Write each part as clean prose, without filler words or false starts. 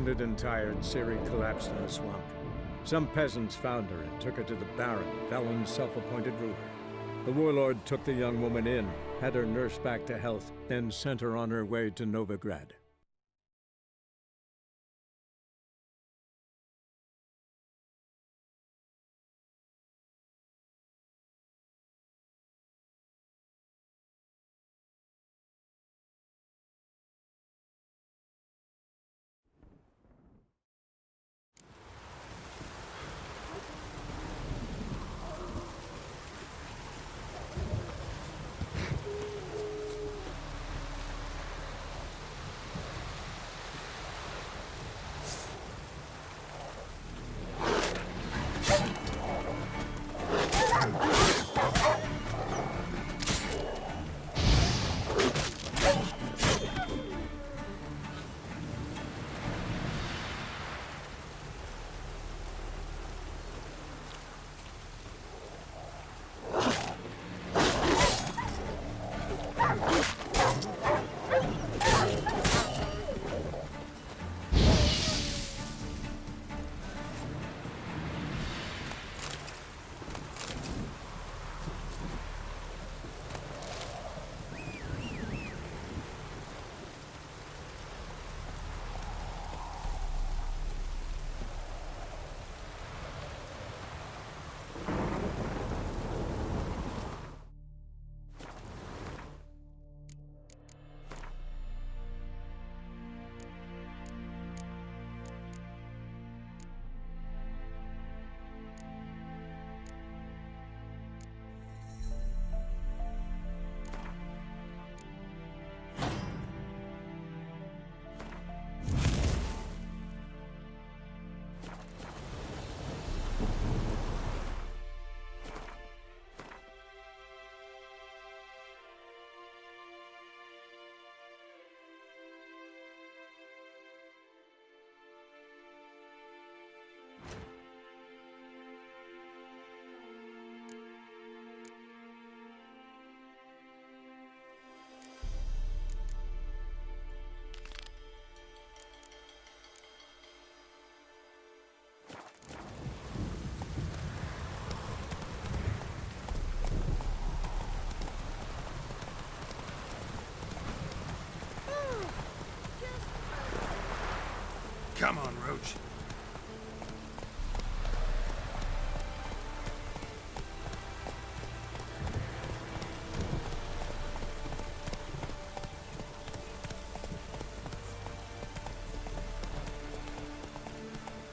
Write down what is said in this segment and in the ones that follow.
wounded and tired, Ciri collapsed in a swamp. Some peasants found her and took her to the Baron, Valen's self-appointed ruler. The warlord took the young woman in, had her nursed back to health, then sent her on her way to Novigrad. Come on, Roach.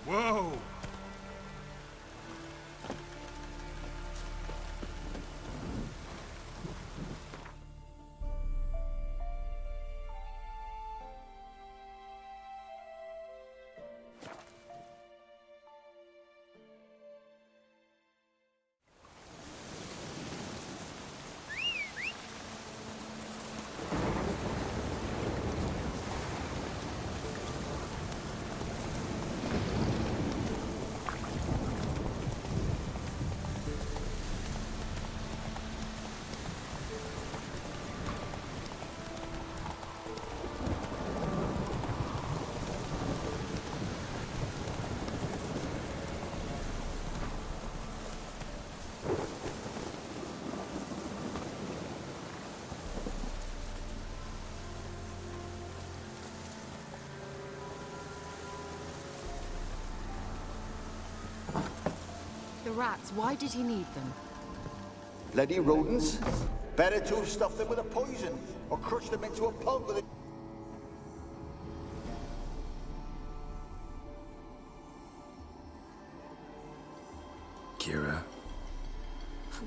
Whoa! The rats, why did he need them? Bloody rodents. Better to have stuffed them with a poison, or crushed them into a pulp with a... KEIRA.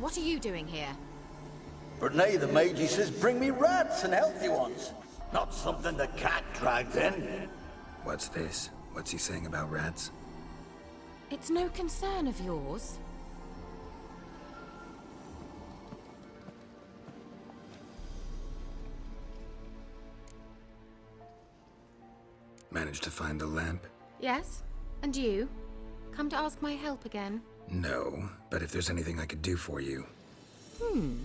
What are you doing here? But nay, the mage, he says, bring me rats and healthy ones. Not something the cat dragged in. What's this? What's he saying about rats? It's no concern of yours. Managed to find the lamp? Yes? And you? Come to ask my help again? No, but if there's anything I could do for you. Hmm.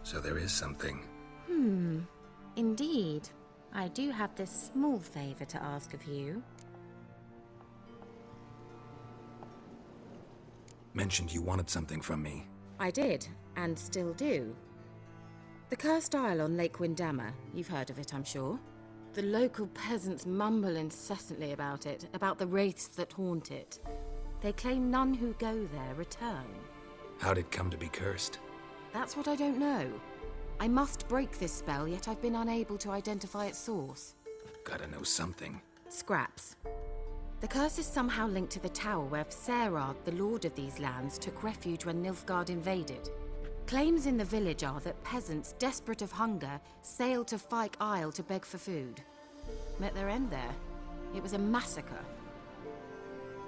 So there is something. Indeed. I do have this small favor to ask of you. Mentioned you wanted something from me. I did, and still do. The Cursed Isle on Lake Windammer. You've heard of it, I'm sure. The local peasants mumble incessantly about it, about the wraiths that haunt it. They claim none who go there return. How'd it come to be cursed? That's what I don't know. I must break this spell, yet I've been unable to identify its source. Gotta know something. Scraps. The curse is somehow linked to the tower where Serad, the lord of these lands, took refuge when Nilfgaard invaded. Claims in the village are that peasants, desperate of hunger, sailed to Fyke Isle to beg for food. Met their end there. It was a massacre.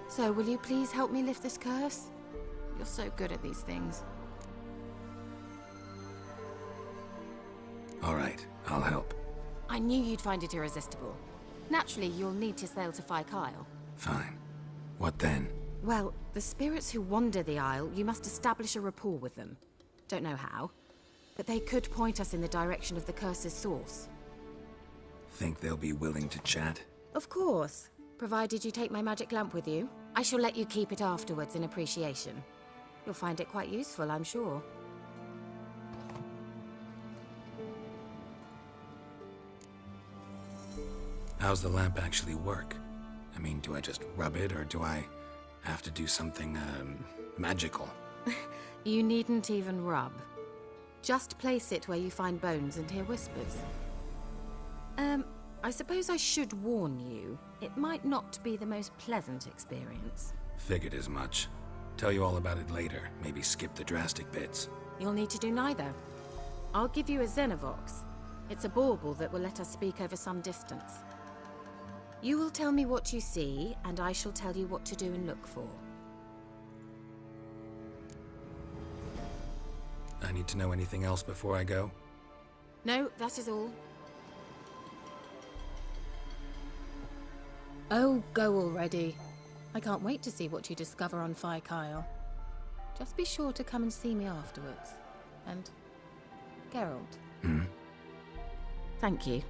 So, will you please help me lift this curse? You're so good at these things. All right, I'll help. I knew you'd find it irresistible. Naturally, you'll need to sail to Fyke Isle. Fine. What then? Well, the spirits who wander the Isle, you must establish a rapport with them. Don't know how, but they could point us in the direction of the curse's source. Think they'll be willing to chat? Of course, provided you take my magic lamp with you. I shall let you keep it afterwards in appreciation. You'll find it quite useful, I'm sure. How's the lamp actually work? I mean, do I just rub it, or do I have to do something, magical? You needn't even rub. Just place it where you find bones and hear whispers. I suppose I should warn you, it might not be the most pleasant experience. Figured as much. Tell you all about it later, maybe skip the drastic bits. You'll need to do neither. I'll give you a Xenovox. It's a bauble that will let us speak over some distance. You will tell me what you see, and I shall tell you what to do and look for. I need to know anything else before I go? No, that is all. Oh, go already. I can't wait to see what you discover on Fyke Isle. Just be sure to come and see me afterwards. And Geralt. Thank you.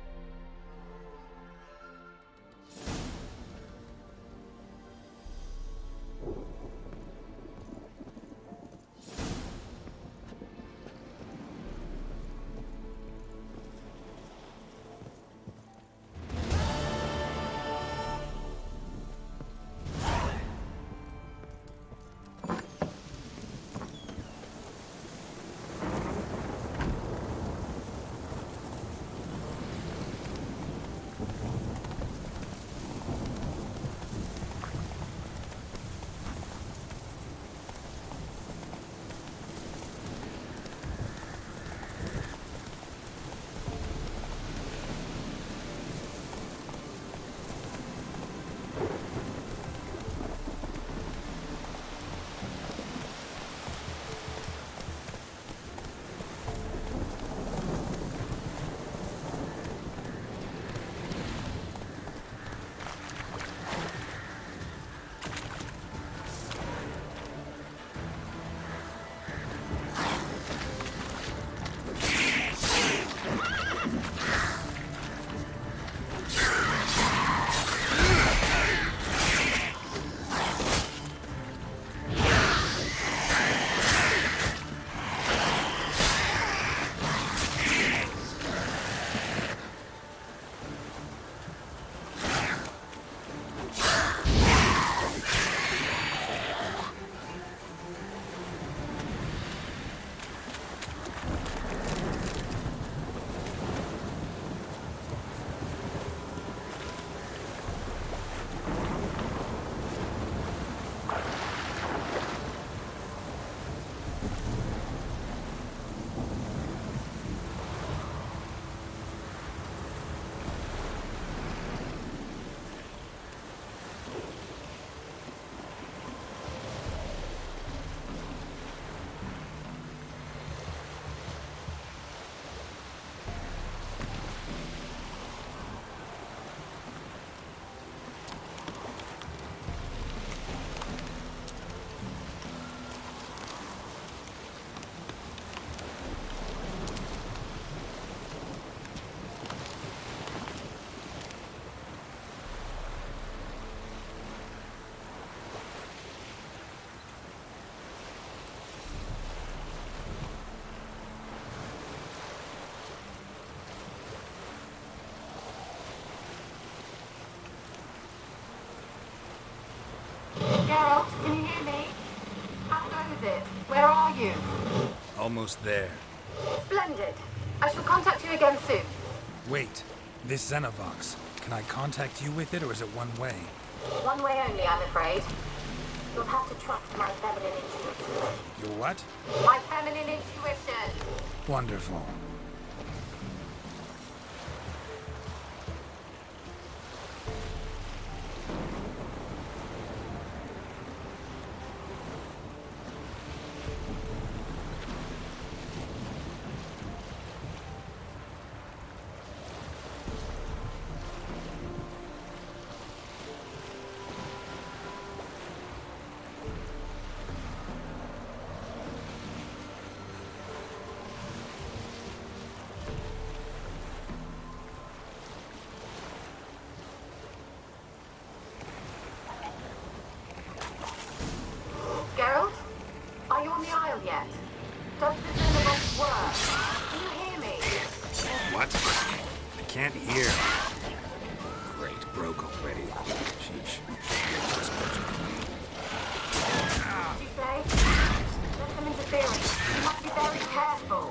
Almost there. Splendid. I shall contact you again soon. Wait, this Xenovox. Can I contact you with it, or is it one way? One way only, I'm afraid. You'll have to trust my feminine intuition. Your what? My feminine intuition. Wonderful. Geralt? Are you on the Isle yet? Does the Xenovox work? Can you hear me? What? I can't hear. Great, broke already. Sheesh. Did you say? There's some interference. You must be very careful.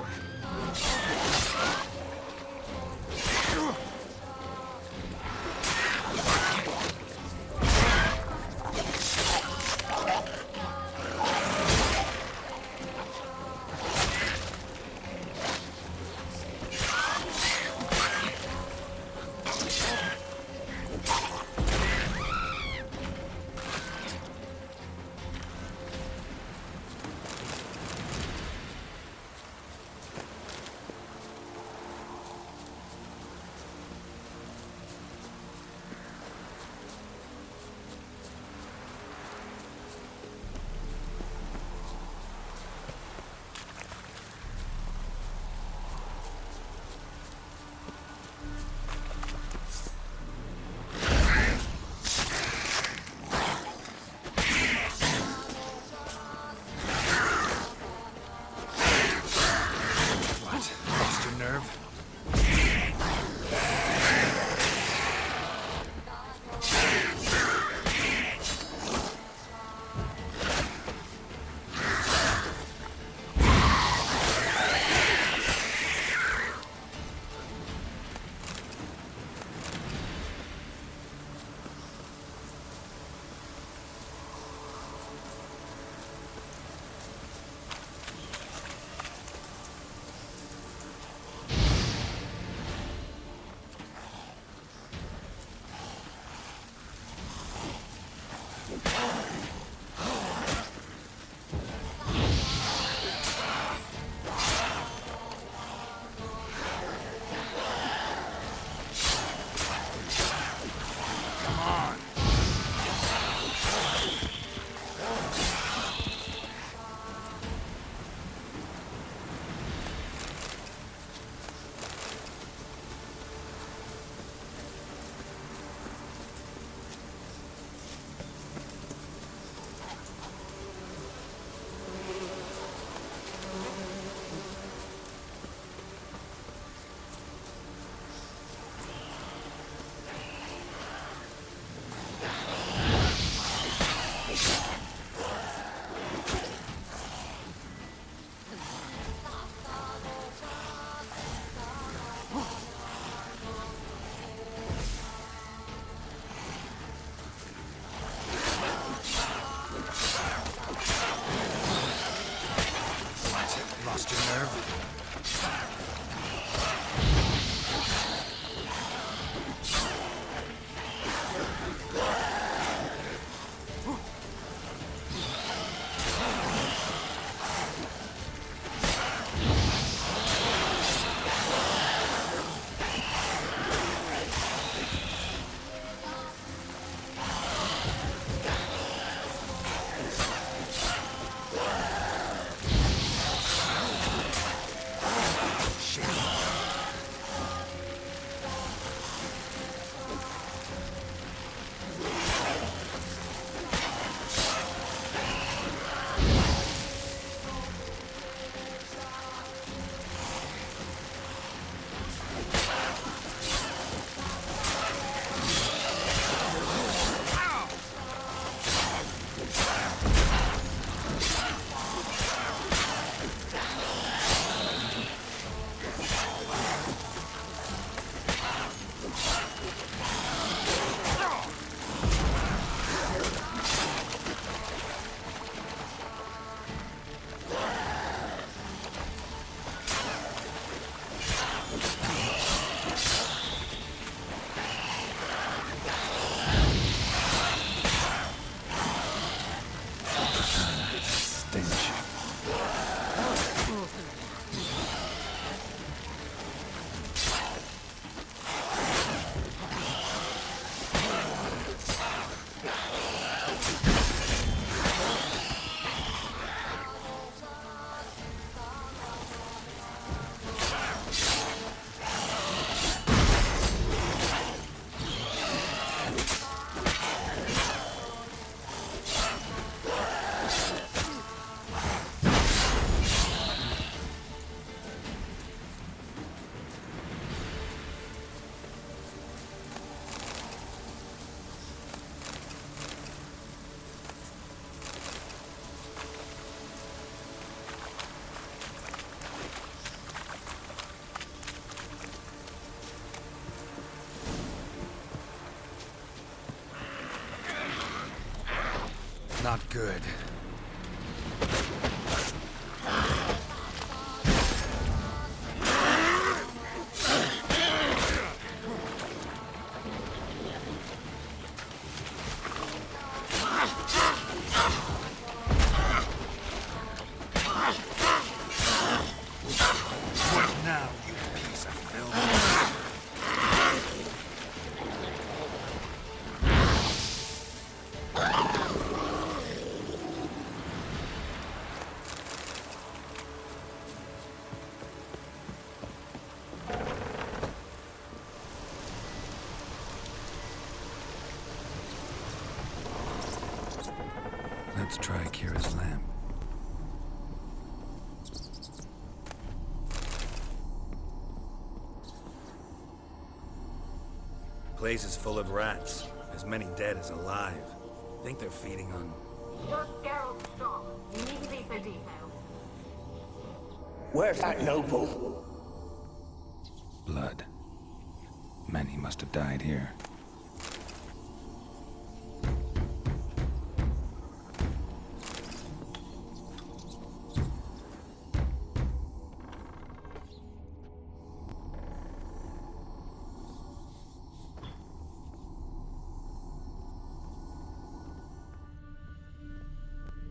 Lost your nerve? Shit. not good. Now, you piece of filth. Let's try KEIRA's lamp. Place is full of rats. As many dead as alive. Think they're feeding on... Just Geralt, stop. You needn't be so detailed. Where's that noble? Blood. Many must have died here.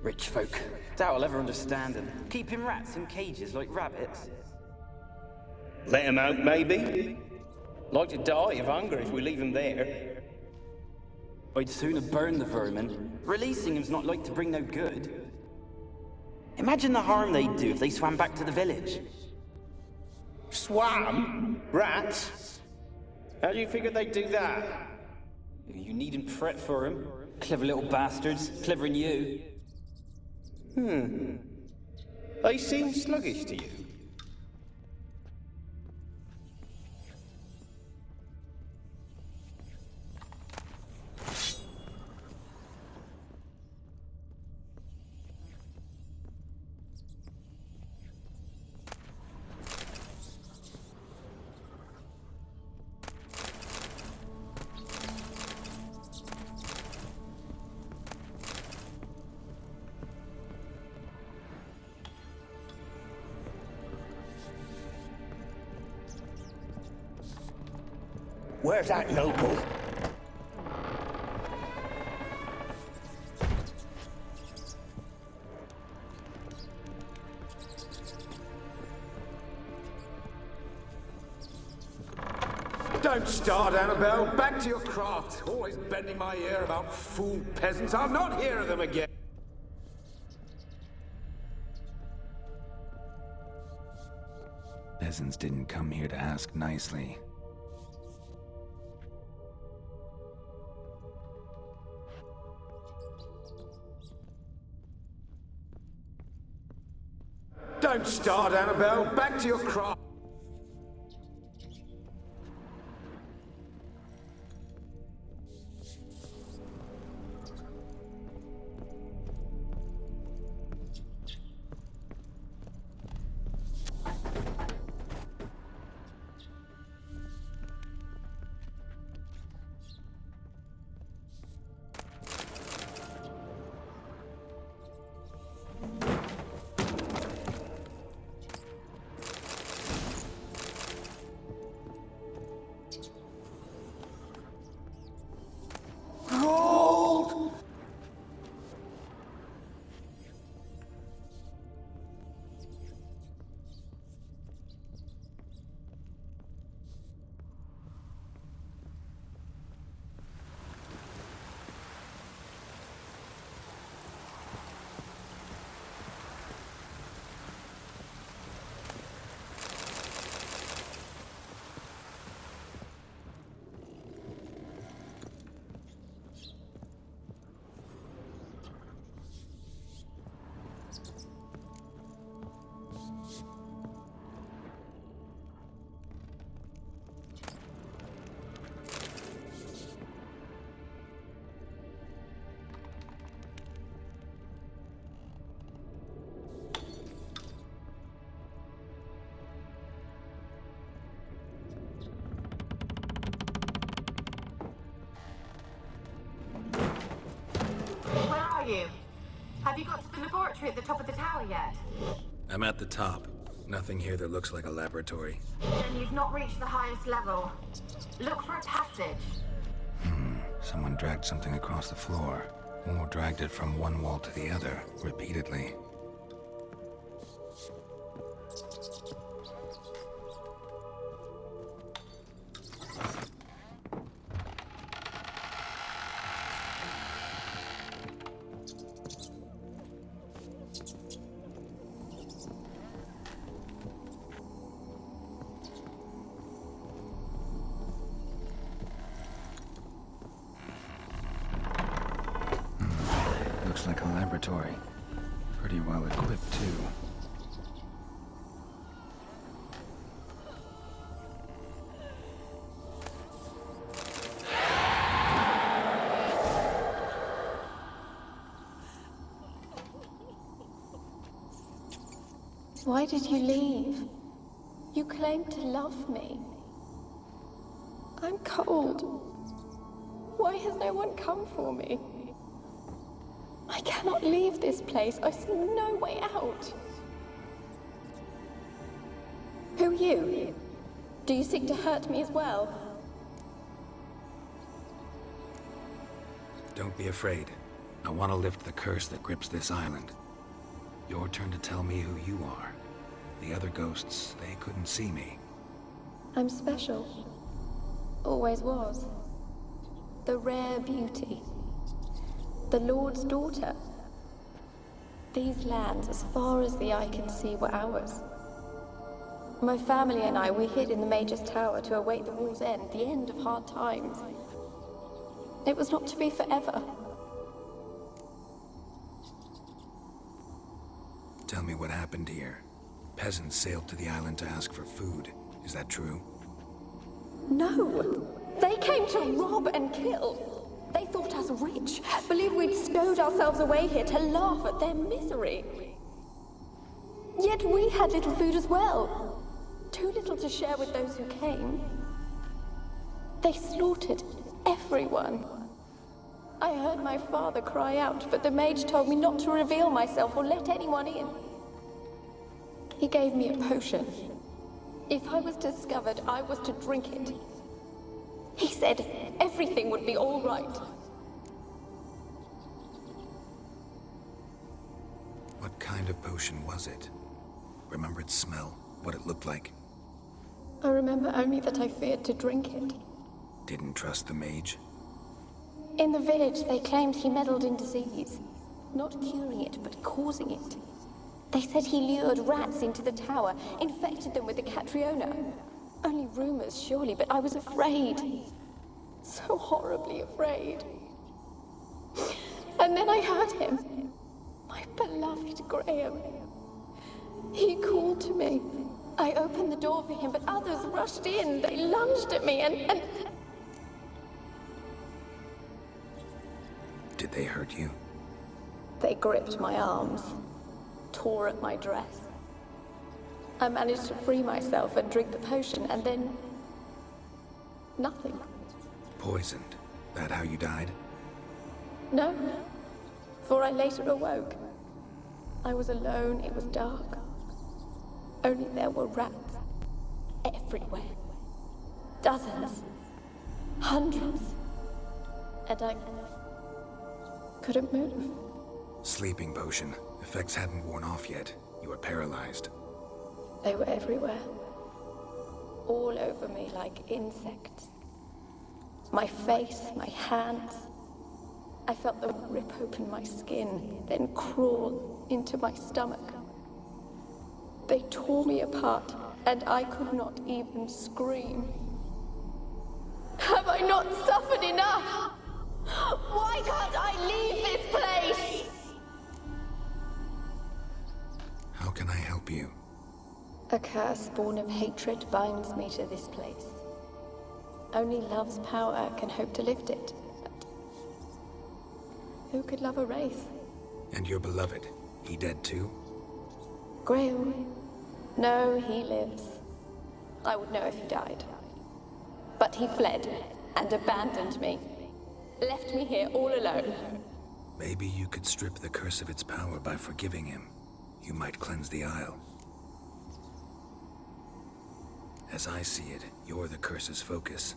Rich folk. Doubt I'll ever understand them. Keeping rats in cages like rabbits. Let him out, maybe? Like to die of hunger if we leave him there. I'd sooner burn the vermin. Releasing him's not like to bring no good. Imagine the harm they'd do if they swam back to the village. Swam? Rats? How do you figure they'd do that? You needn't fret for him. Clever little bastards. Clever than you. They seem sluggish to you. Where's that noble? Don't start, Annabelle. Back to your craft. Always bending my ear about fool peasants. I'll not hear of them again. Peasants didn't come here to ask nicely. Don't start, Annabelle. Back to your craft. Where are you? Have you got to the laboratory at the top of the tower yet? I'm at the top. Nothing here that looks like a laboratory. Then you've not reached the highest level. Look for a passage. Someone dragged something across the floor, or dragged it from one wall to the other, repeatedly. Looks like a laboratory. Pretty well equipped, too. Why did you leave? You claimed to love me. I'm cold. Why has no one come for me? I cannot leave this place. I see no way out. Who are you? Do you seek to hurt me as well? Don't be afraid. I want to lift the curse that grips this island. Your turn to tell me who you are. The other ghosts, they couldn't see me. I'm special. Always was. The rare beauty. The Lord's daughter. These lands, as far as the eye can see, were ours. My family and I, we hid in the Major's tower to await the war's end, the end of hard times. It was not to be forever. Tell me what happened here. Peasants sailed to the island to ask for food. Is that true? No! They came to rob and kill. They thought us rich, believed we'd stowed ourselves away here to laugh at their misery. Yet we had little food as well. Too little to share with those who came. They slaughtered everyone. I heard my father cry out, but the mage told me not to reveal myself or let anyone in. He gave me a potion. If I was discovered, I was to drink it. He said everything would be all right. What kind of potion was it? Remember its smell? What it looked like? I remember only that I feared to drink it. Didn't trust the mage? In the village, they claimed he meddled in disease. Not curing it, but causing it. They said he lured rats into the tower, infected them with the Catriona. Only rumors, surely, but I was afraid. So horribly afraid. And then I heard him. My beloved Graham. He called to me. I opened the door for him, but others rushed in. They lunged at me and... Did they hurt you? They gripped my arms, tore at my dress. I managed to free myself and drink the potion, and then... nothing. Poisoned? That how you died? No, for I later awoke. I was alone, it was dark. Only there were rats. Everywhere. Dozens. Hundreds. And I... couldn't move. Sleeping potion. Effects hadn't worn off yet. You were paralyzed. They were everywhere. All over me like insects. My face, my hands. I felt them rip open my skin, then crawl into my stomach. They tore me apart, and I could not even scream. Have I not suffered enough? Why can't I leave this place? How can I help you? A curse born of hatred binds me to this place. Only love's power can hope to lift it. But who could love a wraith? And your beloved, he dead too? Graham? No, he lives. I would know if he died. But he fled and abandoned me. Left me here all alone. Maybe you could strip the curse of its power by forgiving him. You might cleanse the Isle. As I see it, you're the curse's focus.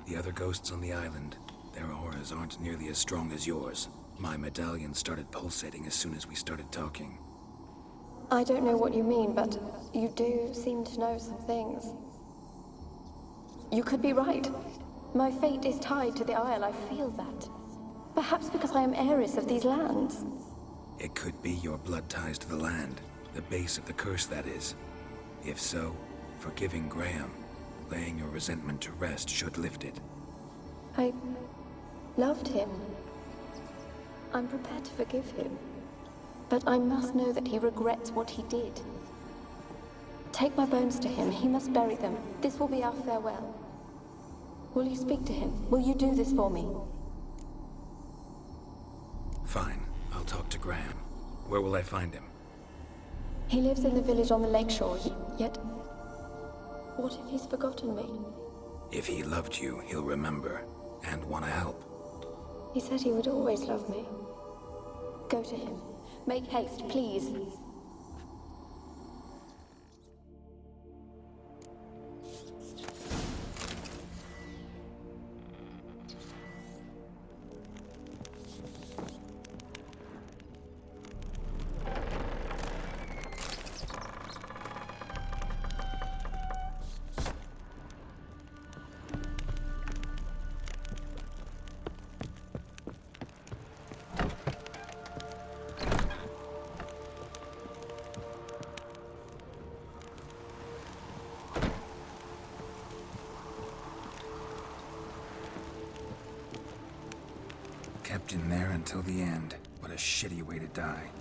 The other ghosts on the island, their auras aren't nearly as strong as yours. My medallion started pulsating as soon as we started talking. I don't know what you mean, but you do seem to know some things. You could be right. My fate is tied to the Isle, I feel that. Perhaps because I am heiress of these lands. It could be your blood ties to the land, the base of the curse, that is. If so, forgiving Graham, laying your resentment to rest should lift it. I loved him. I'm prepared to forgive him. But I must know that he regrets what he did. Take my bones to him. He must bury them. This will be our farewell. Will you speak to him? Will you do this for me? Fine. I'll talk to Graham. Where will I find him? He lives in the village on the lakeshore, yet... What if he's forgotten me? If he loved you, he'll remember, and want to help. He said he would always love me. Go to him. Make haste, please. Kept in there until the end. What a shitty way to die.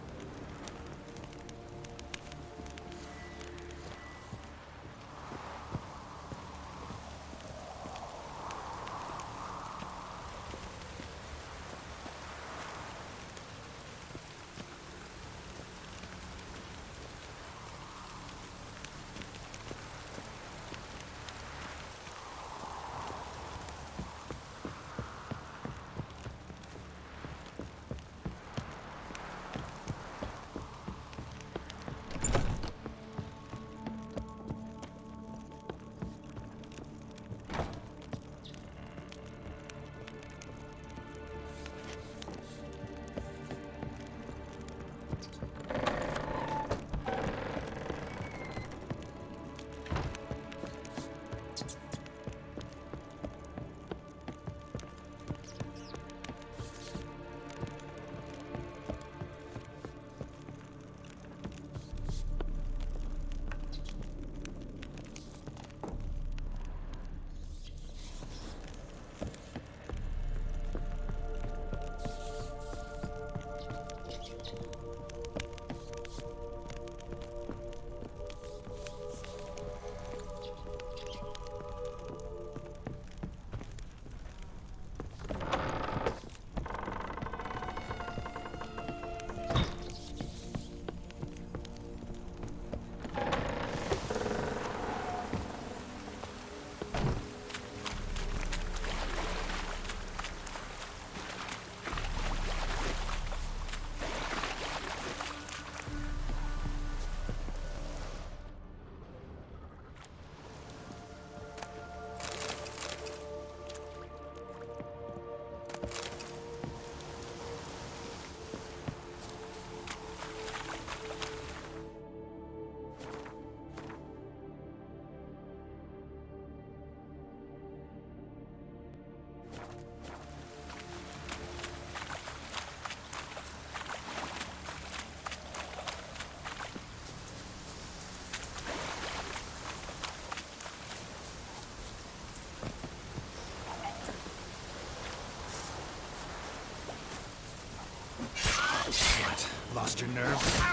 Lost your nerve?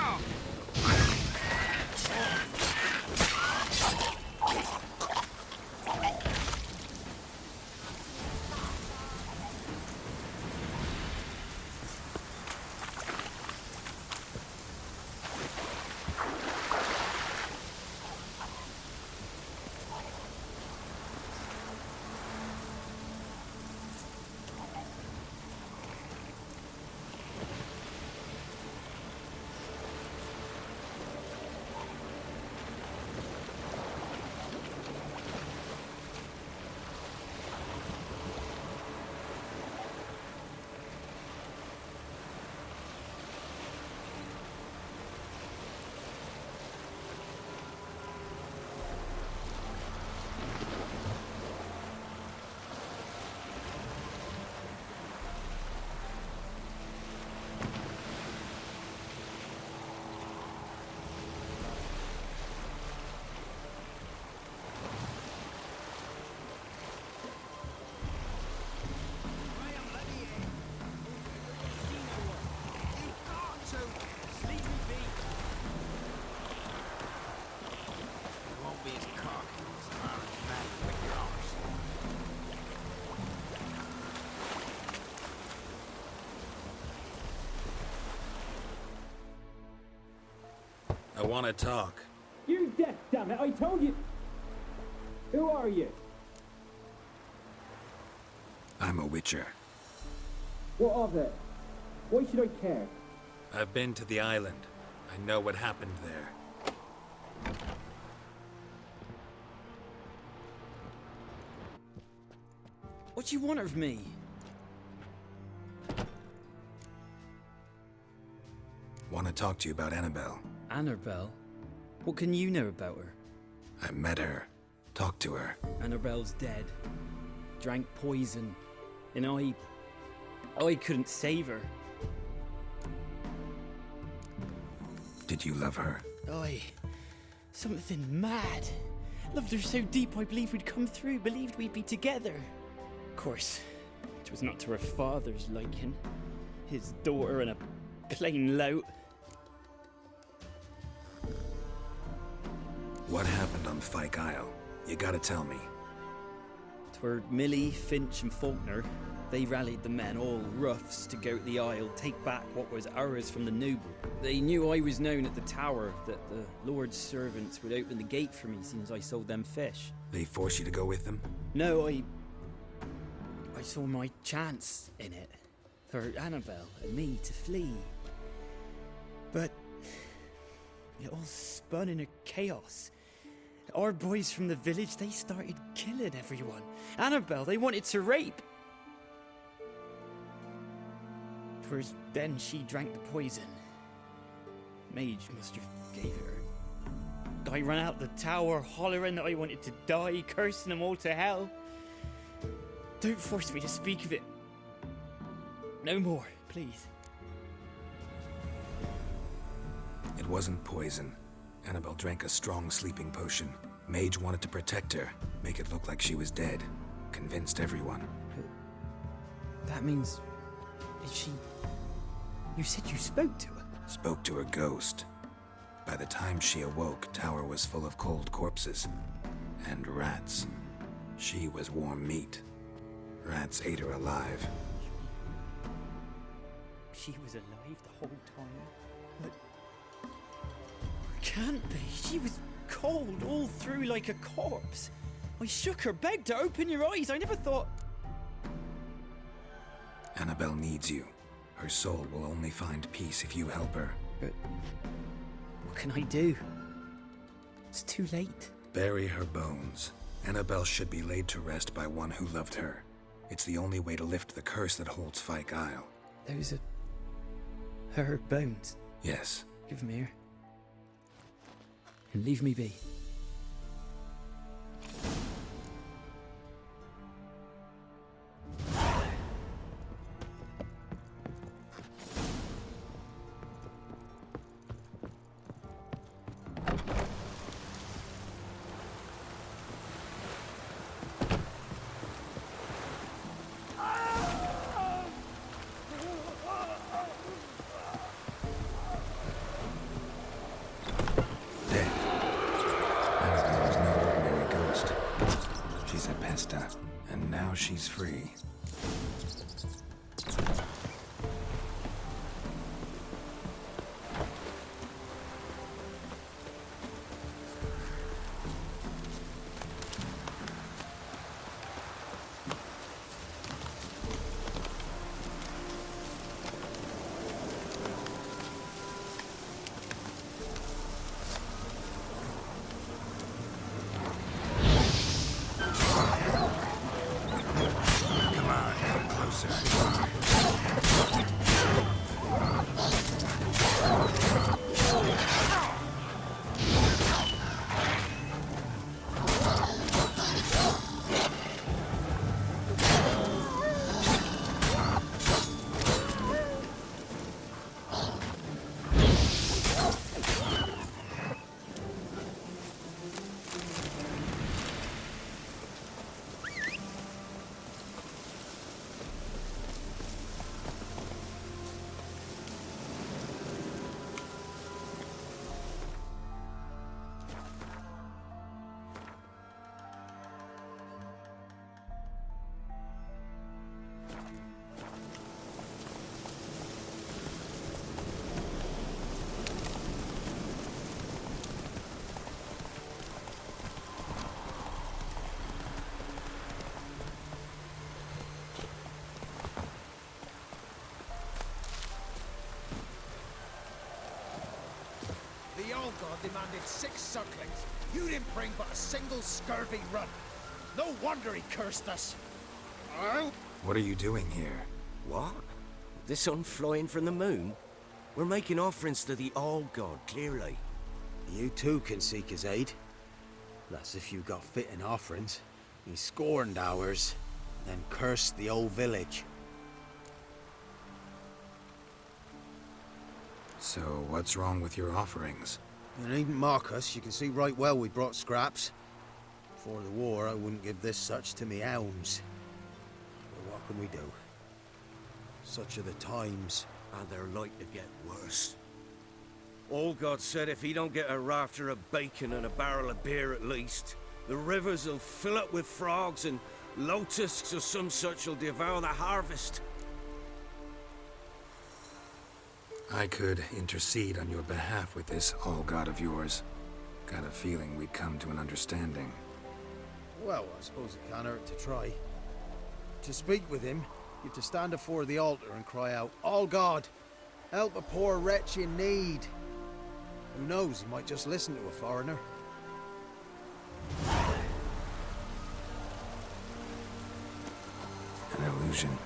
want to talk. You're deaf, damn it! I told you. Who are you? I'm a witcher. What of it? Why should I care? I've been to the island. I know what happened there. What do you want of me? Want to talk to you about Annabelle. Annabelle? What can you know about her? I met her. Talked to her. Annabelle's dead. Drank poison. And I couldn't save her. Did you love her? Something mad. Loved her so deep I believed we'd come through, believed we'd be together. Of course, it was not to her father's liking. His daughter and a plain lout. What happened on Fyke Isle? You gotta tell me. 'Twere Millie, Finch and Faulkner. They rallied the men, all roughs, to go to the Isle, take back what was ours from the noble. They knew I was known at the tower, that the Lord's servants would open the gate for me since I sold them fish. They forced you to go with them? No, I saw my chance in it. For Annabelle and me to flee. But it all spun in a chaos. Our boys from the village, they started killing everyone. Annabelle, they wanted to rape. 'Twas then she drank the poison. Mage must have gave it her. I ran out the tower hollering that I wanted to die, cursing them all to hell. Don't force me to speak of it. No more, please. It wasn't poison. Annabelle drank a strong sleeping potion. Mage wanted to protect her, make it look like she was dead. Convinced everyone. That means... Is she... You said you spoke to her? Spoke to her ghost. By the time she awoke, Tower was full of cold corpses. And rats. She was warm meat. Rats ate her alive. She was alive the whole time? But... Can't be. She was cold all through like a corpse. I shook her, begged her, open your eyes. I never thought... Annabelle needs you. Her soul will only find peace if you help her. But... what can I do? It's too late. Bury her bones. Annabelle should be laid to rest by one who loved her. It's the only way to lift the curse that holds Fyke Isle. Those are... her bones? Yes. Give them here. And leave me be. And now she's free. Come on, come closer. God demanded 6 circlings. You didn't bring but a single scurvy run. No wonder he cursed us. What are you doing here? What? The sun flying from the moon? We're making offerings to the All-God, clearly. You too can seek his aid. That's if you got fitting offerings. He scorned ours, then cursed the old village. So, what's wrong with your offerings? You needn't mock us. You can see right well we brought scraps. Before the war, I wouldn't give this such to me elms. But what can we do? Such are the times. And they're like to get worse. All-God said if he don't get a rafter of bacon and a barrel of beer at least, the rivers will fill up with frogs and locusts or some such will devour the harvest. I could intercede on your behalf with this all-god of yours. Got a feeling we'd come to an understanding. Well, I suppose it can't hurt to try. To speak with him, you have to stand before the altar and cry out, "All God, help a poor wretch in need." Who knows, he might just listen to a foreigner. An illusion.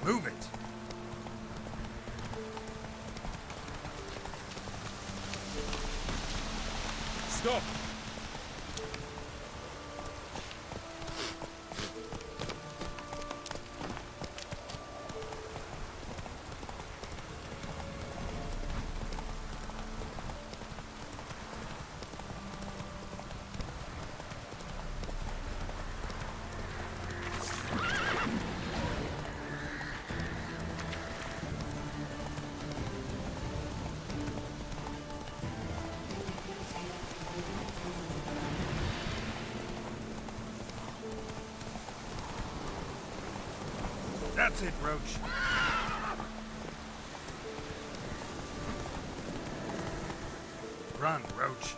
Move it! Stop! That's it, Roach. Run, Roach.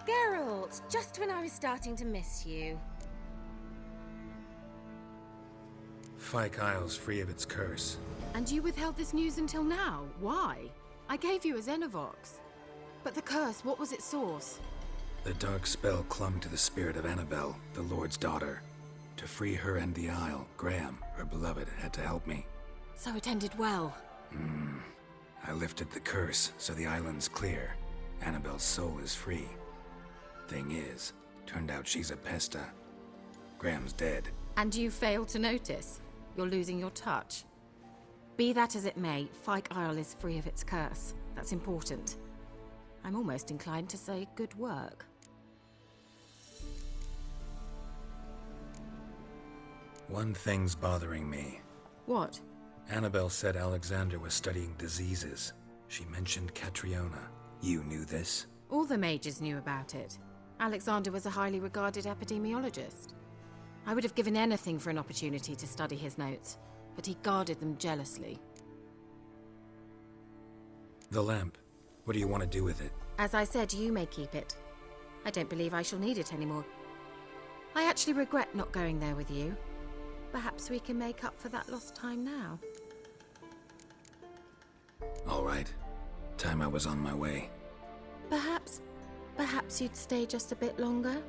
Geralt, just when I was starting to miss you. Fyke Isle's free of its curse. And you withheld this news until now? Why? I gave you a Xenovox. But the curse, what was its source? The dark spell clung to the spirit of Annabelle, the Lord's daughter. To free her and the Isle, Graham, her beloved, had to help me. So it ended well. I lifted the curse, so the island's clear. Annabelle's soul is free. Thing is, turned out she's a pesta. Graham's dead. And you failed to notice? You're losing your touch. Be that as it may, Fyke Isle is free of its curse. That's important. I'm almost inclined to say good work. One thing's bothering me. What? Annabelle said Alexander was studying diseases. She mentioned Catriona. You knew this? All the mages knew about it. Alexander was a highly regarded epidemiologist. I would have given anything for an opportunity to study his notes, but he guarded them jealously. The lamp. What do you want to do with it? As I said, you may keep it. I don't believe I shall need it anymore. I actually regret not going there with you. Perhaps we can make up for that lost time now. All right. Time I was on my way. Perhaps you'd stay just a bit longer?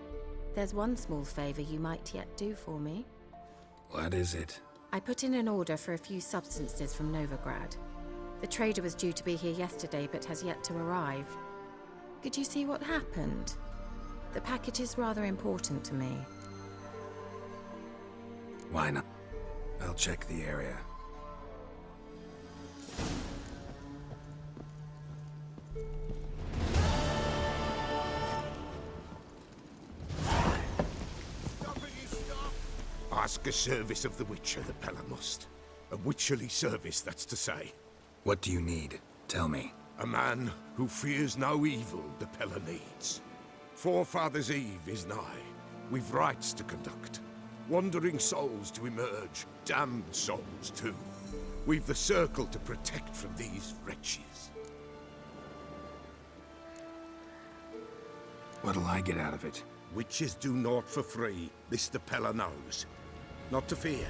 There's one small favor you might yet do for me. What is it? I put in an order for a few substances from Novigrad. The trader was due to be here yesterday, but has yet to arrive. Could you see what happened? The package is rather important to me. Why not? I'll check the area. ask a service of the Witcher, the Pella must. A witcherly service, that's to say. What do you need? Tell me. A man who fears no evil the Pella needs. Forefathers' Eve is nigh. We've rites to conduct. Wandering souls to emerge, damned souls too. We've the circle to protect from these wretches. What'll I get out of it? Witches do naught for free, this the Pella knows. Not to fear.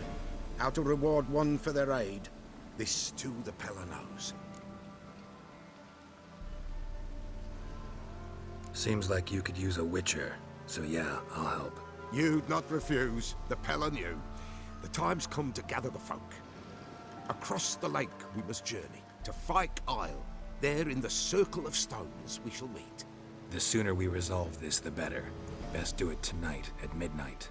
How to reward one for their aid, this too the Pella knows. Seems like you could use a witcher, so yeah, I'll help. You'd not refuse, the Pella knew. The time's come to gather the folk. Across the lake we must journey, to Fyke Isle. There in the circle of stones we shall meet. The sooner we resolve this, the better. Best do it tonight at midnight.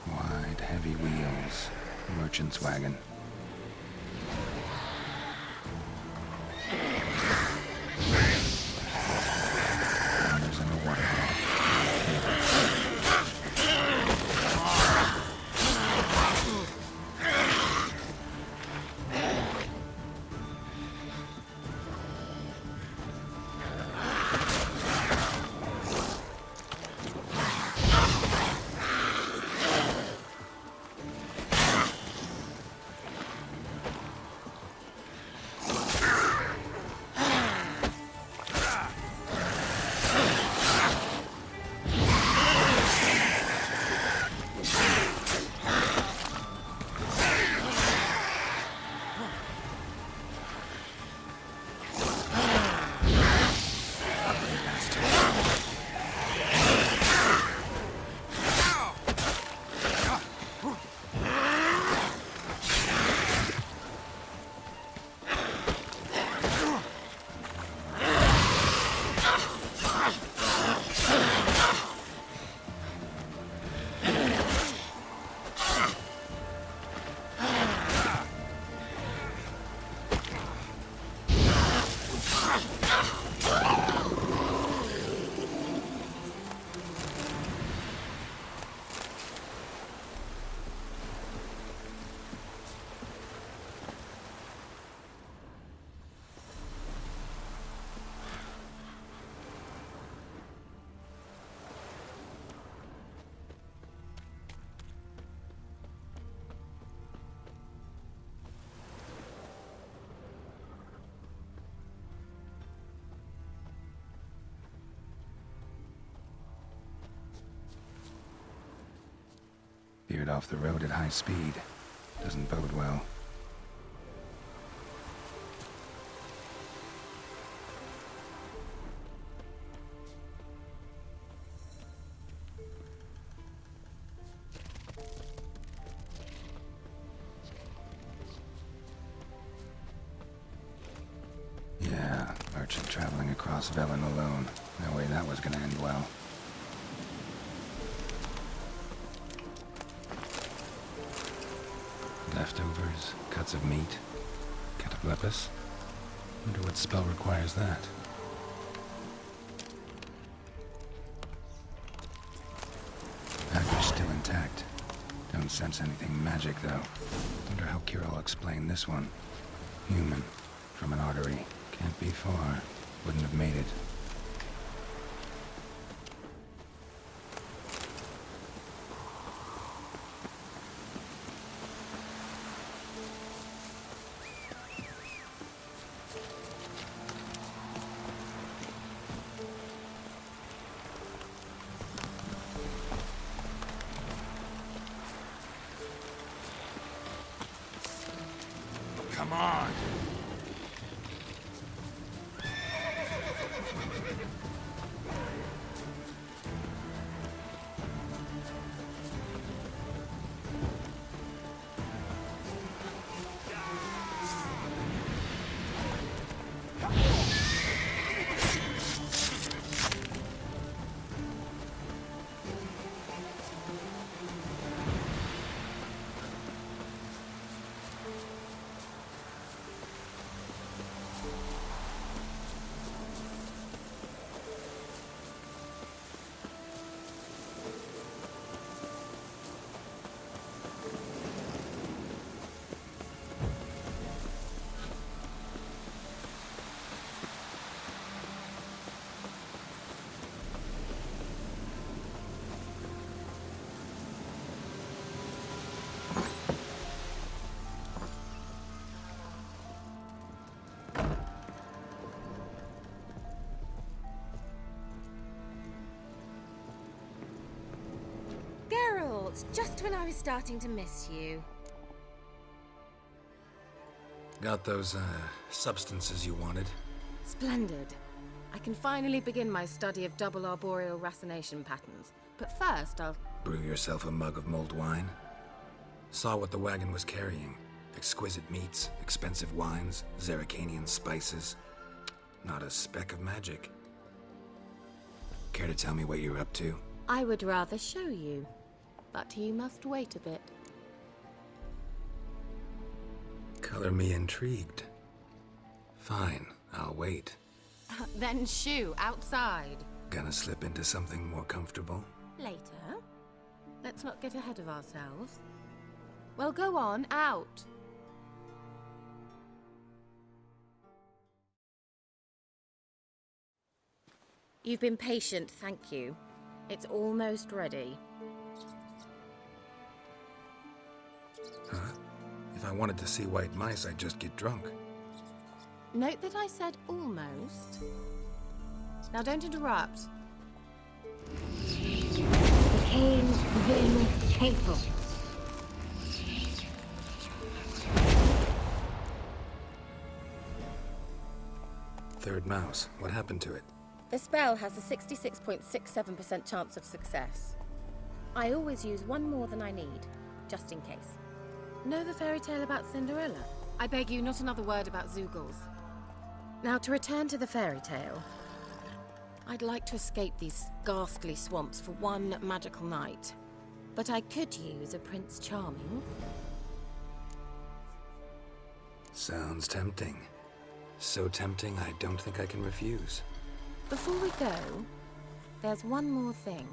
Wide, heavy wheels. Merchant's wagon. There's in the water. Veered off the road at high speed. Doesn't bode well. Yeah, merchant traveling across Velen alone. No way that was gonna end well. Leftovers, cuts of meat, cataplepis. Wonder what spell requires that. Package still intact. Don't sense anything magic, though. Wonder how KEIRA will explain this one. Human. From an artery. Can't be far. Wouldn't have made it. Come on! Just when I was starting to miss you. Got those, substances you wanted? Splendid. I can finally begin my study of double arboreal racination patterns. But first, I'll... Brew yourself a mug of mulled wine? Saw what the wagon was carrying. Exquisite meats, expensive wines, Zerrikanian spices. Not a speck of magic. Care to tell me what you're up to? I would rather show you. But you must wait a bit. Color me intrigued. Fine, I'll wait. Then shoo, outside. Gonna slip into something more comfortable? Later. Let's not get ahead of ourselves. Well, go on, out. You've been patient, thank you. It's almost ready. Huh? If I wanted to see white mice, I'd just get drunk. Note that I said almost. Now don't interrupt. Became very painful. Third mouse. What happened to it? The spell has a 66.67% chance of success. I always use one more than I need, just in case. Know the fairy tale about Cinderella? I beg you, not another word about Zoogles. Now, to return to the fairy tale. I'd like to escape these ghastly swamps for one magical night. But I could use a Prince Charming. Sounds tempting. So tempting, I don't think I can refuse. Before we go, there's one more thing.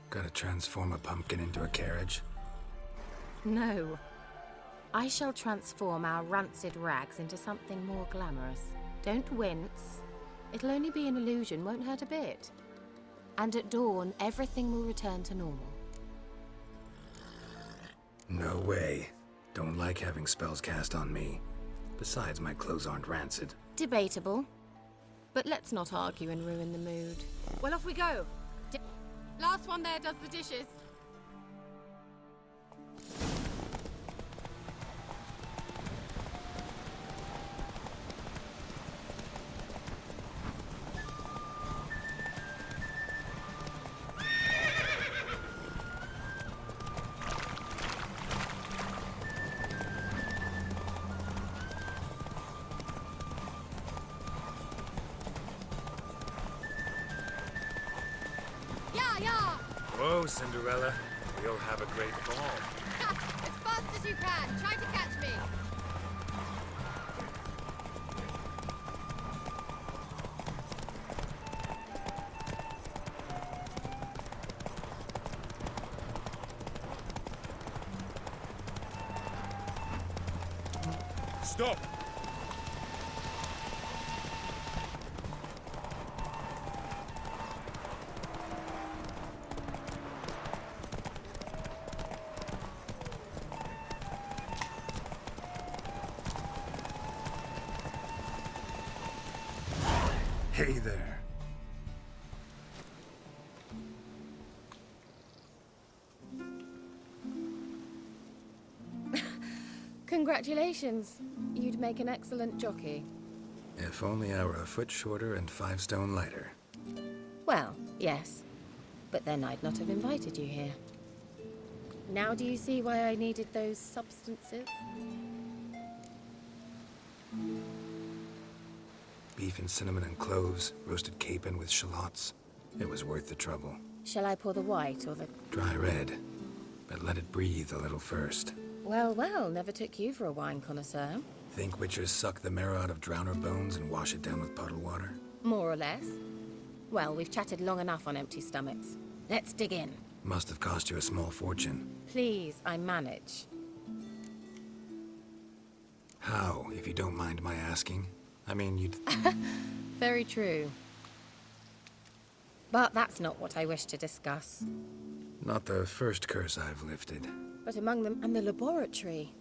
Gotta transform a pumpkin into a carriage? No. I shall transform our rancid rags into something more glamorous. Don't wince. It'll only be an illusion, won't hurt a bit. And at dawn, everything will return to normal. No way. Don't like having spells cast on me. Besides, my clothes aren't rancid. Debatable. But let's not argue and ruin the mood. Well, off we go. Last one there does the dishes. Whoa, Cinderella. We'll have a great fall. As fast as you can. Try to catch me. Stop! Hey there. Congratulations. You'd make an excellent jockey. If only I were a foot shorter and 5 stone lighter. Well, yes. But then I'd not have invited you here. Now do you see why I needed those substances? Beef and cinnamon and cloves, roasted capon with shallots. It was worth the trouble. Shall I pour the white or the... Dry red, but let it breathe a little first. Well, well, never took you for a wine connoisseur. Think witchers suck the marrow out of drowner bones and wash it down with puddle water? More or less. Well, we've chatted long enough on empty stomachs. Let's dig in. Must have cost you a small fortune. Please, I manage. How, if you don't mind my asking? I mean, you'd... Very true. But that's not what I wish to discuss. Not the first curse I've lifted. But among them, and the laboratory.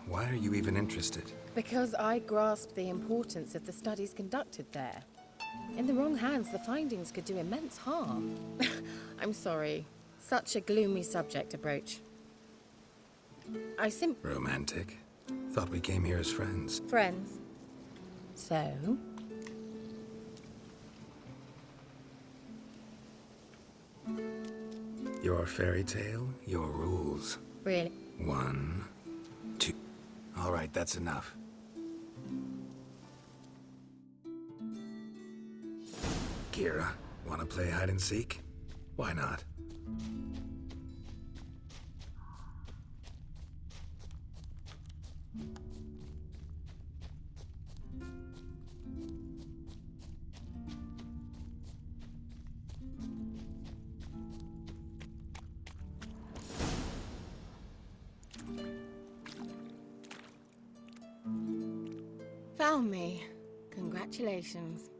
Why are you even interested? Because I grasp the importance of the studies conducted there. In the wrong hands, the findings could do immense harm. I'm sorry. Such a gloomy subject to broach. Romantic? Thought we came here as friends. Friends. So? Your fairy tale, your rules. Really? 1, 2... All right, that's enough. KEIRA, wanna play hide and seek? Why not? Found me. Congratulations.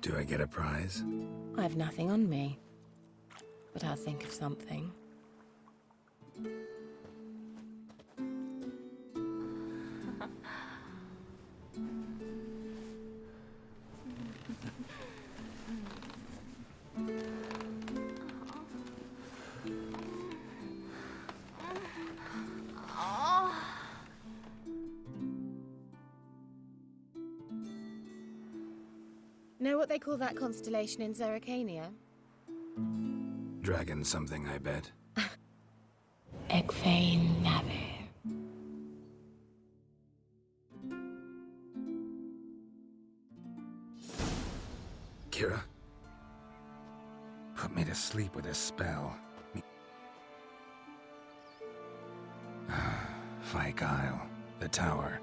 Do I get a prize? I've nothing on me. But I'll think of something. Know what they call that constellation in Zerrikania? Dragon something, I bet. Egfain Nave. KEIRA, put me to sleep with a spell. Fyke Isle, the tower.